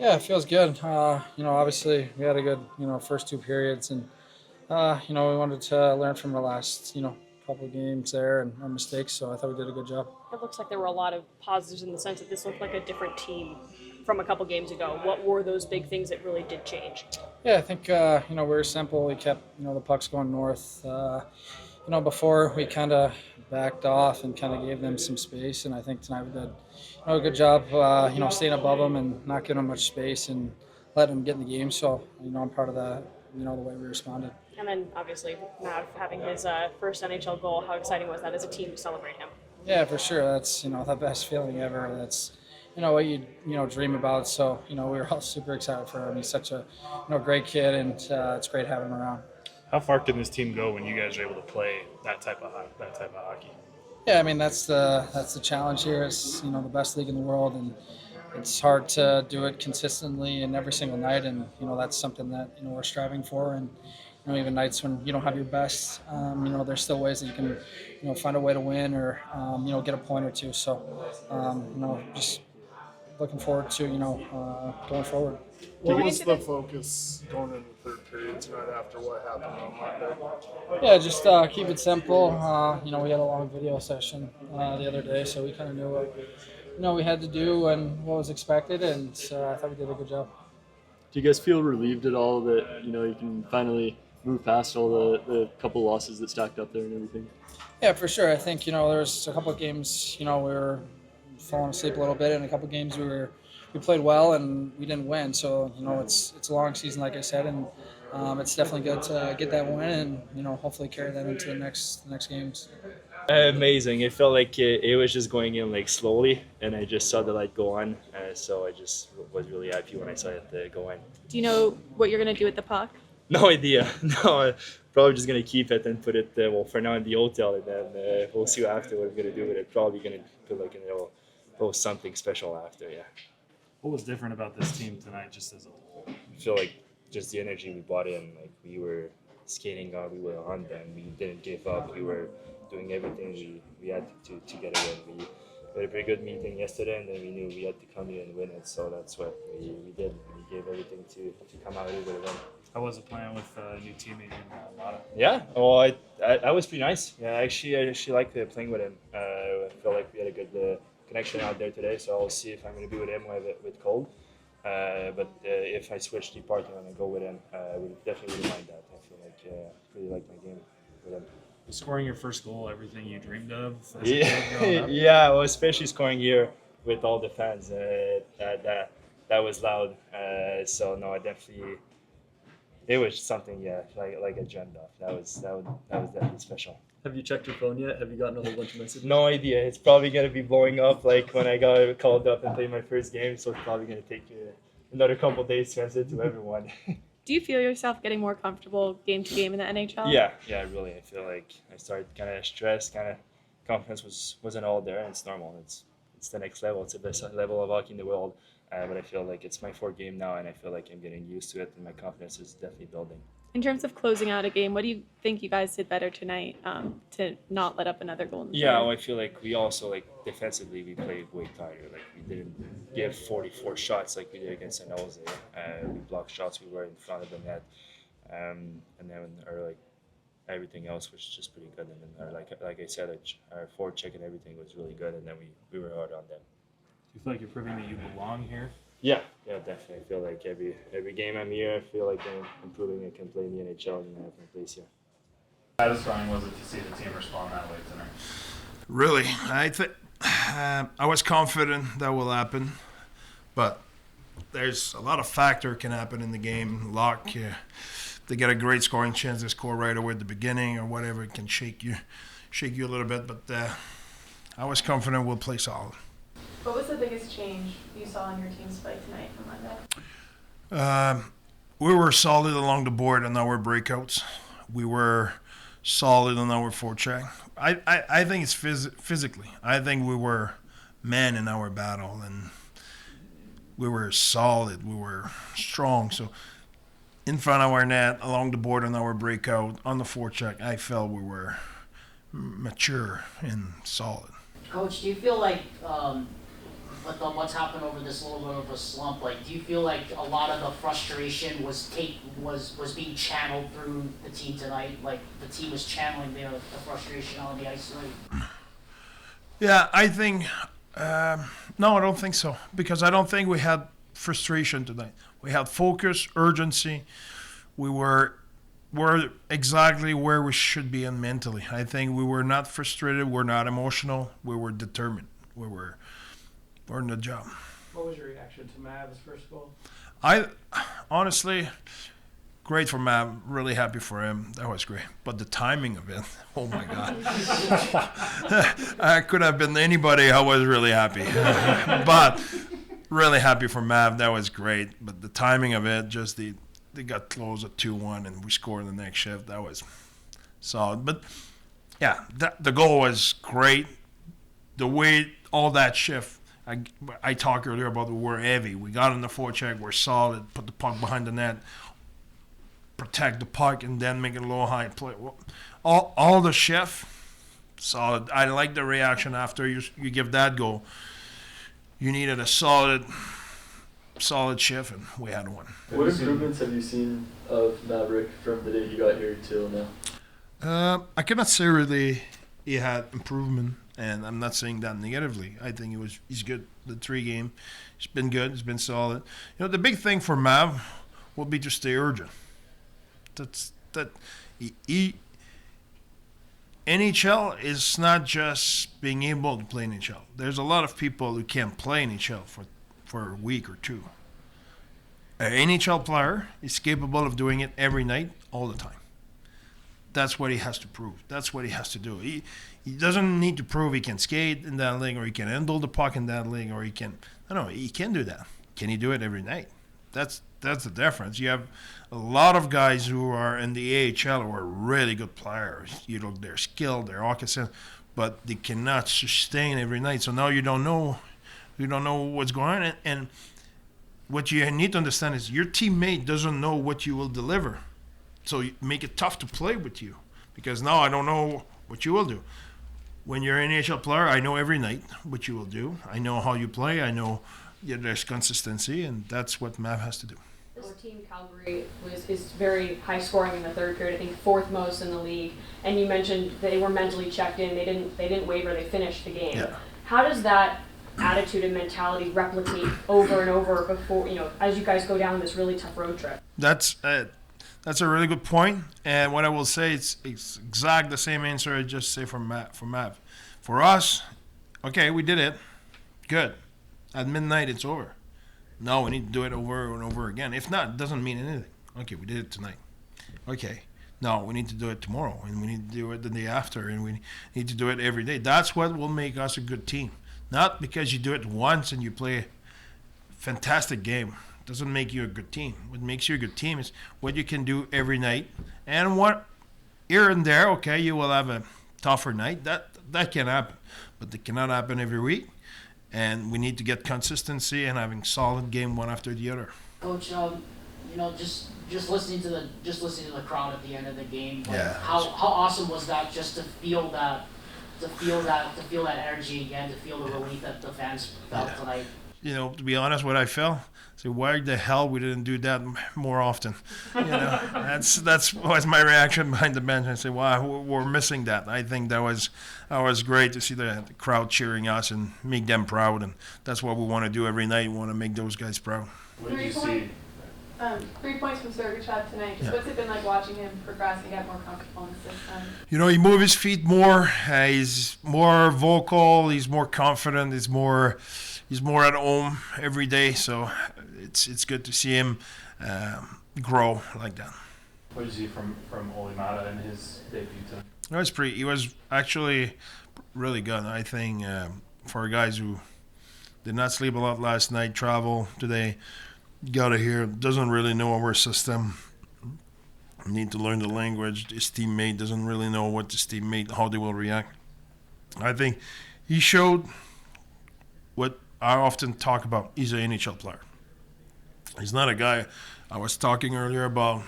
Yeah, it feels good. Obviously we had a good, first two periods, and we wanted to learn from our last, couple of games there and our mistakes. So I thought we did a good job. It looks like there were a lot of positives in the sense that this looked like a different team from a couple games ago. What were those big things that really did change? Yeah, I think we were simple. We kept the pucks going north. Before we kind of backed off and kind of gave them some space, and I think tonight we did a good job. Staying above them and not giving them much space and letting them get in the game. So I'm proud of that. The way we responded. And then obviously Mav having his first NHL goal. How exciting was that as a team to celebrate him? Yeah, for sure. That's the best feeling ever. That's what you dream about. So we were all super excited for him. He's such a great kid, and it's great having him around. How far can this team go when you guys are able to play that type of hockey? Yeah, I mean that's the challenge here. It's the best league in the world, and it's hard to do it consistently and every single night. And that's something that we're striving for. And even nights when you don't have your best, there's still ways that you can find a way to win or get a point or two. So just looking forward to going forward. What was the focus going into the third period tonight after what happened on Monday? Yeah, just keep it simple. We had a long video session the other day, so we kind of knew what we had to do and what was expected, and I thought we did a good job. Do you guys feel relieved at all that you can finally move past all the couple losses that stacked up there and everything? Yeah, for sure. I think there's a couple of games we were falling asleep a little bit, and a couple of games we played well and we didn't win. So it's a long season, like I said, and it's definitely good to get that win and hopefully carry that into the next games. Amazing. It felt like it was just going in like slowly, and I just saw the light go on. So I just was really happy when I saw it go in. Do you know what you're going to do with the puck? No idea. No, probably just gonna keep it and put it for now in the hotel, and then we'll see after what I'm gonna do with it. Probably gonna put post something special after. Yeah. What was different about this team tonight, just as a whole? I feel like just the energy we brought in, like we were skating on, we were on them, we didn't give up, we were doing everything we had to get a win. We had a pretty good meeting yesterday, and then we knew we had to come here and win it, so that's what we did. We gave everything to come out here with a win. How was it playing with a new teammate in Lada? Yeah, well, I was pretty nice. Yeah, I actually liked playing with him. I felt like we had a good connection out there today, so I'll see if I'm going to be with him or with Cole. But if I switch the partner and I go with him, I would definitely wouldn't mind that. I feel like I really like my game with him. Scoring your first goal, everything you dreamed of? Yeah, yeah, well, especially scoring here with all the fans. That was loud. So no, I definitely. It was something, yeah, like a dreamed of. That was definitely special. Have you checked your phone yet? Have you gotten a whole bunch of messages? No idea. It's probably gonna be blowing up like when I got called up and played my first game. So it's probably gonna take another couple days to answer to everyone. Do you feel yourself getting more comfortable game to game in the NHL? Yeah, really. I feel like I started kind of stressed, kind of confidence wasn't all there, and it's normal. It's the next level. It's the best level of hockey in the world. But I feel like it's my fourth game now, and I feel like I'm getting used to it, and my confidence is definitely building. In terms of closing out a game, what do you think you guys did better tonight to not let up another goal in the Yeah, third? well, I feel like we also, defensively, we played way tighter. Like, we didn't give 44 shots like we did against San Jose. We blocked shots, we were in front of the net. And then everything else was just pretty good. And then, like I said, our forecheck and everything was really good, and then we were hard on them. Do you feel like you're proving that you belong here? Yeah, definitely. I feel like every game I'm here, I feel like I'm improving. I can play in the NHL and I have my place here. How satisfying was it to see the team respond that way tonight? Really, I was confident that will happen, but there's a lot of factor can happen in the game. Luck, they get a great scoring chance, they score right away at the beginning or whatever. It can shake you a little bit, but I was confident we'll play solid. What was the biggest change you saw in your team's play tonight from Monday? We were solid along the board on our breakouts. We were solid on our forecheck. I think it's physically. I think we were men in our battle, and we were solid. We were strong. So in front of our net, along the board on our breakout, on the forecheck, I felt we were mature and solid. Coach, do you feel like what's happened over this little bit of a slump, like, do you feel like a lot of the frustration was being channeled through the team tonight? Like, the team was channeling the frustration on the ice tonight? Yeah, I think no, I don't think so, because I don't think we had frustration tonight. We had focus, urgency. We're exactly where we should be in mentally. I think we were not frustrated. We're not emotional. We were determined. We're in the job. What was your reaction to Mav's first goal? I honestly, great for Mav. Really happy for him. That was great. But the timing of it, oh my God. I could have been anybody. I was really happy. But really happy for Mav. That was great. But the timing of it, just they got close at 2-1 and we scored in the next shift. That was solid. But yeah, the goal was great. The way all that shift, I talked earlier about we're heavy. We got in the forecheck, we're solid, put the puck behind the net, protect the puck, and then make it low high play. All the shift, solid. I like the reaction after you give that goal. You needed a solid shift, and we had one. What improvements have you seen of Maverick from the day he got here till now? I cannot say really he had improvement, and I'm not saying that negatively. I think he's good. The 3 game, he's been good. He's been solid. You know, the big thing for Mav will be to stay urgent. NHL is not just being able to play in NHL. There's a lot of people who can't play in NHL for a week or two. An NHL player is capable of doing it every night, all the time. That's what he has to prove. That's what he has to do. He doesn't need to prove he can skate in that league or he can handle the puck in that league or he can. No, he can do that. Can he do it every night? That's the difference. You have a lot of guys who are in the AHL who are really good players. You know, they're skilled, they're hockey sense, but they cannot sustain every night. So now you don't know what's going on. And what you need to understand is your teammate doesn't know what you will deliver. So you make it tough to play with you because now I don't know what you will do. When you're an NHL player, I know every night what you will do. I know how you play. I know there's consistency, and that's what Mav has to do. This team, Calgary, is very high scoring in the third period. I think 4th most in the league. And you mentioned they were mentally checked in. They didn't waver. They finished the game. Yeah. How does that attitude and mentality replicate over and over before as you guys go down this really tough road trip? That's a really good point. And what I will say, it's exact the same answer I just say for Mav. For us, okay, we did it. Good. At midnight, it's over. No, we need to do it over and over again. If not, it doesn't mean anything. Okay, we did it tonight. Okay. No, we need to do it tomorrow, and we need to do it the day after, and we need to do it every day. That's what will make us a good team. Not because you do it once and you play a fantastic game. Doesn't make you a good team. What makes you a good team is what you can do every night, and what here and there. Okay, you will have a tougher night. That can happen, but it cannot happen every week. And we need to get consistency and having solid game one after the other. Coach, just listening to the crowd at the end of the game. Like, Yeah. How awesome was that? Just to feel that energy again, to feel the relief that the fans felt tonight. You know, to be honest, what I felt, say, why the hell we didn't do that more often? You know, that's was my reaction behind the bench. I say, wow, we're missing that. I think that was great to see the crowd cheering us and make them proud, and that's what we want to do every night. We want to make those guys proud. What did you see? 3 points from Sergachev tonight. Just what's it been like watching him progress and get more comfortable in the system? You know, he moves his feet more. He's more vocal. He's more confident. He's more at home every day. So it's good to see him grow like that. What did you see from Olli Mata in his debut tonight? He was actually really good. I think for guys who did not sleep a lot last night, travel today, got to here, doesn't really know our system, need to learn the language. His teammate doesn't really know what his teammate, how they will react. I think he showed what I often talk about. He's an NHL player. He's not a guy I was talking earlier about.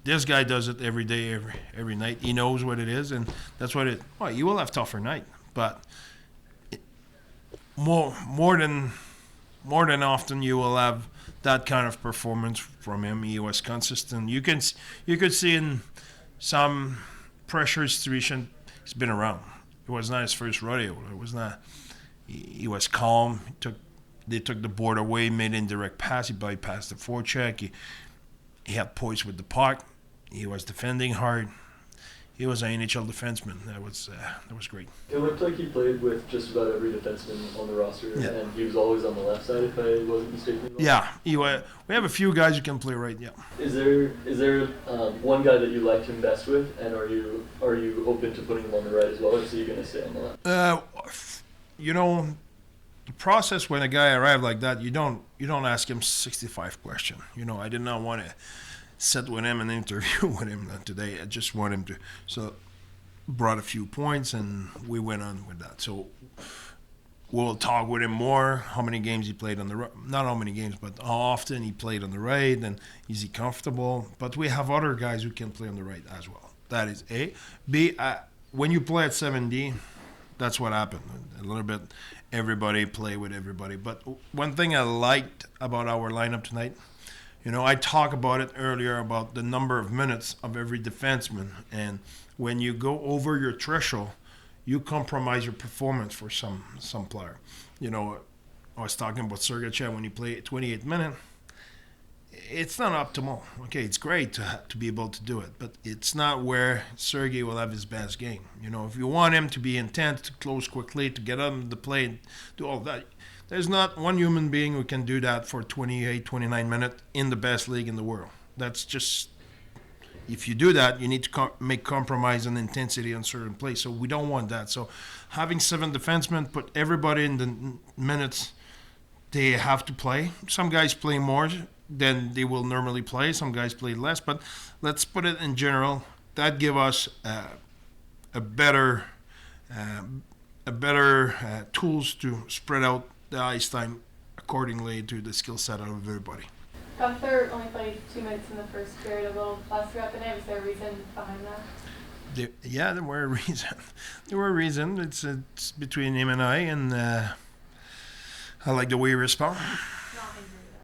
This guy does it every day, every night. He knows what it is, and that's what it. Well, you will have tougher night, but more than more than often you will have that kind of performance from him. He was consistent. You could see in some pressure situation he's been around. It was not his first rodeo. It was not. He was calm. They took the board away, made indirect pass. He bypassed the forecheck. He had poise with the puck. He was defending hard. He was an NHL defenseman. That was great. It looked like he played with just about every defenseman on the roster, Yeah. and he was always on the left side, if I wasn't mistaken. Yeah, we have a few guys who can play right. Yeah. Is there one guy that you liked him best with, and are you open to putting him on the right as well, or is he going to stay on the left? The process when a guy arrived like that, you don't ask him 65 questions. I did not want to sit with him and interview with him today. I just want him to. So brought a few points and we went on with that. So we'll talk with him more. How many games he played on the right? Not how many games, but how often he played on the right, and is he comfortable? But we have other guys who can play on the right as well. That is A. B. When you play at 7D, that's what happened. A little bit, everybody play with everybody. But one thing I liked about our lineup tonight, I talked about it earlier about the number of minutes of every defenseman. And when you go over your threshold, you compromise your performance for some player. I was talking about Sergachev when he played 28 minutes. It's not optimal. Okay, it's great to be able to do it, but it's not where Sergei will have his best game. If you want him to be intense, to close quickly, to get on the play, and do all that, there's not one human being who can do that for 28, 29 minutes in the best league in the world. That's just, if you do that, you need to make compromise on intensity on certain plays. So we don't want that. So having 7 defensemen, put everybody in the minutes they have to play. Some guys play more than they will normally play. Some guys play less. But let's put it in general. That give us a better tools to spread out the ice time accordingly to the skill set of everybody. Gunther only played 2 minutes in the first period, a little less throughout the night. Was there a reason behind that? There were a reason. There were a reason. It's between him and I like the way he responds.